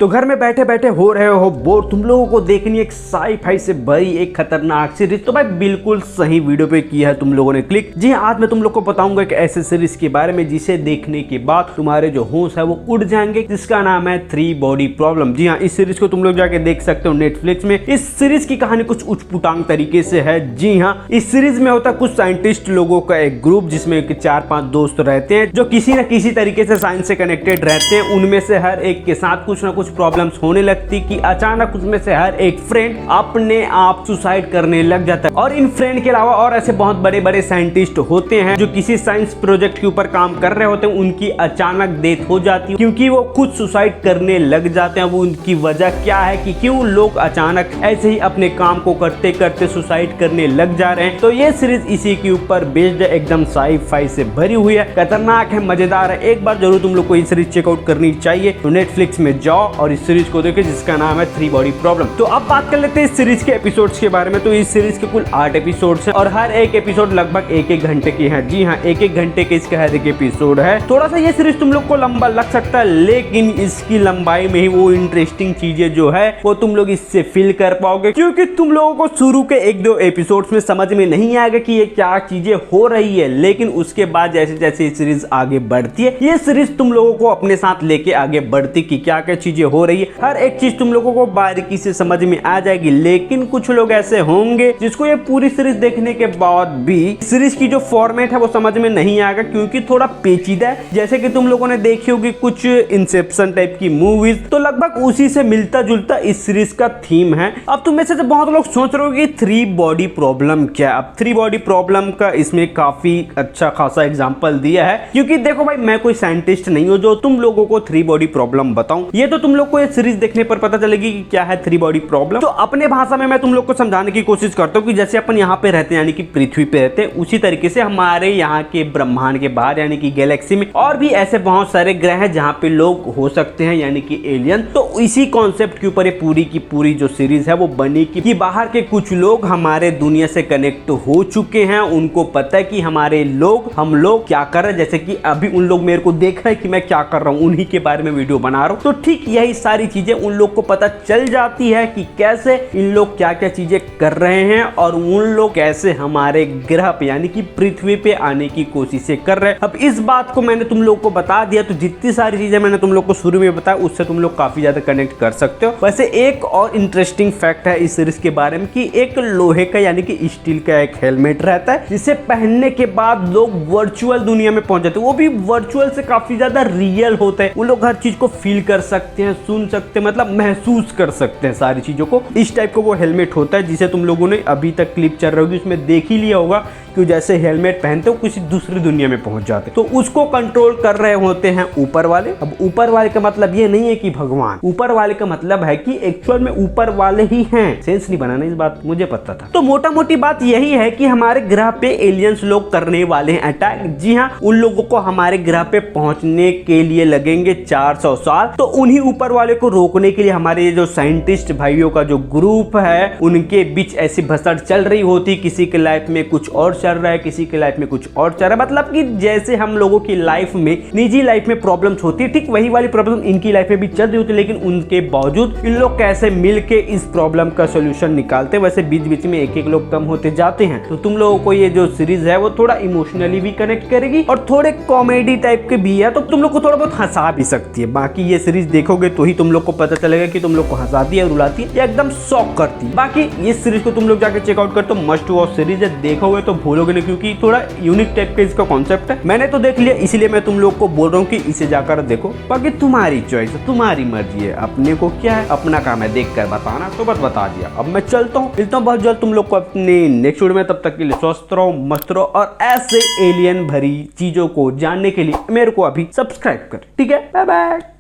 तो घर में बैठे बैठे हो रहे हो बोर, तुम लोगों को देखनी एक साई-फाई से भरी एक खतरनाक सीरीज। तो भाई बिल्कुल सही वीडियो पे किया है तुम लोगों ने क्लिक। जी हाँ, आज मैं तुम लोग को बताऊंगा एक ऐसे सीरीज के बारे में जिसे देखने के बाद तुम्हारे जो होश है वो उड़ जाएंगे, जिसका नाम है 3 बॉडी प्रॉब्लम। जी हाँ, इस सीरीज को तुम लोग जाके देख सकते हो नेटफ्लिक्स में। इस सीरीज की कहानी कुछ उचपुटांग तरीके से है। जी हाँ, इस सीरीज में होता कुछ साइंटिस्ट लोगों का एक ग्रुप, जिसमें 4-5 दोस्त रहते हैं जो किसी न किसी तरीके से साइंस से कनेक्टेड रहते हैं। उनमें से हर एक के साथ कुछ ना कुछ प्रॉब्लम्स होने लगती कि अचानक उसमें से हर एक फ्रेंड अपने आप सुसाइड करने लग जाता है। और इन फ्रेंड के अलावा और ऐसे बहुत बड़े बड़े साइंटिस्ट होते हैं जो किसी साइंस प्रोजेक्ट के ऊपर काम कर रहे होते हैं, उनकी अचानक डेथ हो जाती है क्योंकि वो खुद सुसाइड करने लग जाते हैं। वो उनकी वजह क्या है कि क्यों लोग अचानक ऐसे ही अपने काम को करते करते सुसाइड करने लग जा रहे हैं। तो ये सीरीज इसी के ऊपर बेस्ड है, एकदम साई-फाई से भरी हुई है, खतरनाक है, मजेदार है। एक बार जरूर तुम लोग को ये सीरीज चेकआउट करनी चाहिए। तो नेटफ्लिक्स में जाओ और इस सीरीज को देखो जिसका नाम है 3 बॉडी प्रॉब्लम। तो अब बात कर लेते हैं इस सीरीज के एपिसोड्स के बारे में। तो इस सीरीज के कुल 8 एपिसोड्स हैं और हर एक एपिसोड लगभग 1-1 घंटे की है। जी हाँ, 1-1 घंटे के इसका हर एक एपिसोड है। थोड़ा सा ये सीरीज तुम लोग को लंबा लग सकता है, लेकिन इसकी लंबाई में ही वो इंटरेस्टिंग चीजें जो है वो तुम लोग इससे फील कर पाओगे, क्योंकि तुम लोगों को शुरू के 1-2 एपिसोड्स में समझ में नहीं आएगा कि ये क्या चीजें हो रही है, लेकिन उसके बाद जैसे जैसे ये सीरीज आगे बढ़ती है, ये सीरीज तुम लोगों को अपने साथ लेके आगे बढ़ती कि क्या क्या चीजें हो रही है। हर एक चीज तुम लोगों को बारीकी से समझ में आ जाएगी। लेकिन कुछ लोग ऐसे होंगे जिसको ये पूरी सीरीज देखने के बाद भी सीरीज की जो फॉर्मेट है वो समझ में नहीं आएगा, क्योंकि थोड़ा पेचीदा है। जैसे कि तुम लोगों ने देखी होगी कुछ इंसेप्शन टाइप की मूवीज, तो लगभग उसी से मिलता जुलता इस सीरीज का थीम है। अब तुम में से बहुत लोग सोच रहे हो कि 3 बॉडी प्रॉब्लम क्या। अब 3 बॉडी प्रॉब्लम का इसमें काफी अच्छा खासा एग्जाम्पल दिया है, क्योंकि देखो भाई, मैं कोई साइंटिस्ट नहीं हूं जो तुम लोगों को 3 बॉडी प्रॉब्लम बताऊं। ये तो तुम लोग को ये सीरीज देखने पर पता चलेगी कि क्या है 3 बॉडी प्रॉब्लम। तो अपने भाषा में मैं तुम लोग को समझाने की कोशिश करता हूँ कि जैसे अपन यहाँ पे रहते हैं, यानी कि पृथ्वी पे रहते हैं, उसी तरीके से हमारे यहाँ के ब्रह्मांड के बाहर यानी कि गैलेक्सी में और भी ऐसे बहुत सारे ग्रह हैं जहाँ पे लोग हो सकते हैं, यानी कि एलियन। तो इसी कॉन्सेप्ट के ऊपर ये पूरी की पूरी जो सीरीज है वो बनी कि बाहर के कुछ लोग हमारे दुनिया से कनेक्ट हो चुके हैं, उनको पता है कि हमारे लोग, हम लोग क्या कर रहे हैं। जैसे कि अभी उन लोग मेरे को देख रहे हैं कि मैं क्या कर रहा हूँ, उन्हीं के बारे में वीडियो बना रहा हूँ। तो ठीक यही सारी चीजें उन लोग को पता चल जाती है कि कैसे इन लोग क्या क्या चीजें कर रहे हैं और उन लोग कैसे हमारे ग्रह पे यानी कि पृथ्वी पे आने की कोशिशें कर रहे हैं। अब इस बात को मैंने तुम लोग को बता दिया, तो जितनी सारी चीजें मैंने तुम लोग को शुरू में बताया उससे तुम लोग काफी ज्यादा कनेक्ट कर सकते हो। वैसे एक और इंटरेस्टिंग फैक्ट है इस सीरीज के बारे में कि एक लोहे का यानी कि स्टील का एक हेलमेट रहता है, जिसे पहनने के बाद लोग वर्चुअल दुनिया में पहुंच जाते हैं। वो भी वर्चुअल से काफी ज्यादा रियल होता है। वो लोग हर चीज को फील कर सकते हैं, सुन सकते हैं, मतलब महसूस कर सकते हैं सारी चीजों को। इस टाइप का वो हेलमेट होता है, जिसे तुम लोगों ने अभी तक क्लिप चल रही होगी उसमें देख ही लिया होगा कि जैसे हेलमेट पहनते हो किसी दूसरी दुनिया में पहुंच जाते, तो उसको कंट्रोल कर रहे होते हैं ऊपर वाले। अब ऊपर वाले का मतलब ये नहीं है कि भगवान, ऊपर वाले का मतलब है कि एक्चुअल में ऊपर वाले ही हैं। सेंस नहीं बनाना, इस बात मुझे पता था। तो मोटा मोटी बात यही है कि हमारे ग्रह पे एलियंस लोग करने वाले हैं अटैक। जी हाँ, उन लोगों को हमारे ग्रह पे पहुंचने के लिए लगेंगे 400 साल। तो उन्हीं ऊपर वाले को रोकने के लिए हमारे जो साइंटिस्ट भाइयों का जो ग्रुप है, उनके बीच ऐसी भसड़ चल रही होती। किसी के लाइफ में कुछ और चल रहा है, किसी के लाइफ में कुछ और चल रहा है। मतलब कि जैसे हम लोगों की लाइफ में, निजी लाइफ में प्रॉब्लम्स होती है, ठीक वही वाली प्रॉब्लम इनकी लाइफ में भी चल रही होती है। लेकिन उनके बावजूद इन लोग कैसे मिलके इस प्रॉब्लम का सोल्यूशन निकालते हैं। वैसे बीच बीच में एक एक लोग कम होते जाते हैं। तो तुम लोगों को ये जो सीरीज है वो थोड़ा इमोशनली भी कनेक्ट करेगी और थोड़े कॉमेडी टाइप के भी है, तो तुम लोग को थोड़ा बहुत हंसा भी सकती है। बाकी ये सीरीज देखोगे तो ही तुम लोग को पता चलेगा कि तुम लोग को हंसाती है, रुलाती है या एकदम शॉक करती है। बाकी इस सीरीज को तुम लोग जाके चेकआउट कर, तो मस्ट वॉच सीरीज है, देखोगे तो भूलोगे नहीं, क्योंकि थोड़ा यूनिक टाइप का इसका कॉन्सेप्ट है। मैंने तो देख लिया, इसीलिए मैं तुम लोग को बोल रहा हूँ कि इसे जाकर देखो। बाकी तुम्हारी चॉइस है, तुम्हारी मर्जी है, अपने को क्या है, अपना काम है देख कर बताना, तो बस बता दिया। अब मैं चलता हूँ, मिलता हूँ बहुत जल्द तुम लोग को अपने नेक्स्ट वीडियो में। तब तक के लिए स्वस्थ रहो, मस्त रहो और ऐसे एलियन भरी चीजों को जानने के लिए मेरे को अभी सब्सक्राइब कर। ठीक है, बाय बाय।